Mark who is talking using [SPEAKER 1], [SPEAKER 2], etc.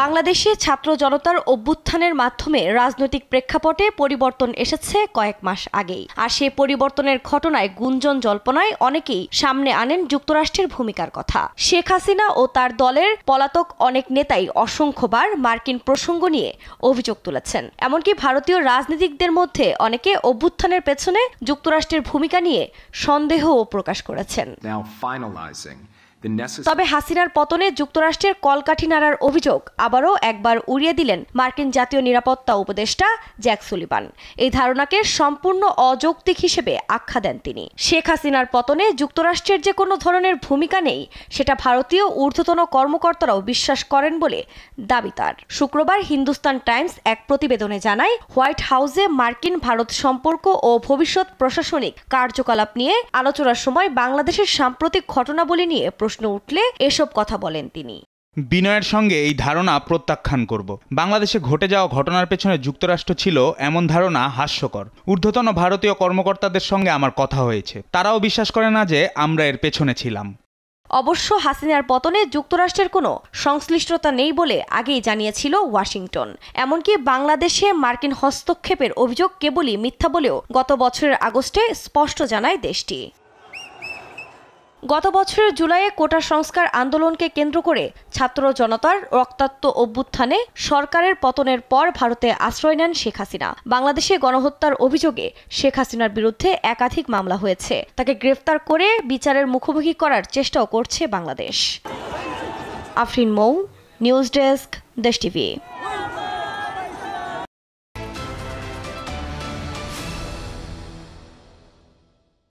[SPEAKER 1] বাংলাদেশে ছাত্র জনতার অভ্যুত্থানের মাধ্যমে রাজনৈতিক প্রেক্ষাপটে পরিবর্তন এসেছে কয়েক মাস আগেই। আর সেই পরিবর্তনের ঘটনায় গুঞ্জন জল্পনায় অনেকেই সামনে আনেন যুক্তরাষ্ট্রের ভূমিকার কথা। শেখ হাসিনা ও তার দলের পলাতক অনেক নেতাই অসংখ্যবার মার্কিন প্রসঙ্গ নিয়ে অভিযোগ তুলেছেন। এমনকি ভারতীয় রাজনীতিকদের মধ্যে অনেকে অভ্যুত্থানের পেছনে যুক্তরাষ্ট্রের ভূমিকা নিয়ে সন্দেহও প্রকাশ করেছেন। তবে হাসিনার পতনে যুক্তরাষ্ট্রের কলকাঠি নাড়ার অভিযোগ আবারও একবার উড়িয়ে দিলেন মার্কিন জাতীয় নিরাপত্তা উপদেষ্টা জ্যাক সুলিভান। এই ধারণাকে সম্পূর্ণ অযৌক্তিক হিসেবে আখ্যা দেন তিনি। শেখ হাসিনার পতনে যুক্তরাষ্ট্রের যে কোনো ধরনের ভূমিকা নেই, সেটা ভারতীয় ঊর্ধ্বতন কর্মকর্তারাও বিশ্বাস করেন বলে দাবি তার। শুক্রবার হিন্দুস্তান টাইমস এক প্রতিবেদনে জানায়, হোয়াইট হাউসে মার্কিন ভারত সম্পর্ক ও ভবিষ্যৎ প্রশাসনিক কার্যকলাপ নিয়ে আলোচনার সময় বাংলাদেশের সাম্প্রতিক ঘটনাবলী নিয়ে প্রশ্ন উঠলে এসব কথা বলেন তিনি।
[SPEAKER 2] বিনয়ের সঙ্গে এই ধারণা প্রত্যাখ্যান করব। বাংলাদেশে ঘটে যাওয়া ঘটনার পেছনে যুক্তরাষ্ট্র ছিল এমন ধারণা হাস্যকর। ঊর্ধ্বতন ভারতীয় কর্মকর্তাদের সঙ্গে আমার কথা হয়েছে, তারাও বিশ্বাস করে না যে আমরা এর পেছনে ছিলাম।
[SPEAKER 1] অবশ্য হাসিনার পতনে যুক্তরাষ্ট্রের কোনো সংশ্লিষ্টতা নেই বলে আগেই জানিয়েছিল ওয়াশিংটন। এমনকি বাংলাদেশে মার্কিন হস্তক্ষেপের অভিযোগ কেবলই মিথ্যা বলেও গত বছরের আগস্টে স্পষ্ট জানায় দেশটি। গত বছরের জুলাইয়ে কোটা সংস্কার আন্দোলনকে কেন্দ্র করে ছাত্র জনতার রক্তাক্ত অভ্যুত্থানে সরকারের পতনের পর ভারতে আশ্রয় নেন শেখ হাসিনা। বাংলাদেশে গণহত্যার অভিযোগে শেখ হাসিনার বিরুদ্ধে একাধিক মামলা হয়েছে। তাকে গ্রেফতার করে বিচারের মুখোমুখি করার চেষ্টাও করছে বাংলাদেশ। আফরিন মৌ, নিউজ ডেস্ক, দেশ টিভি।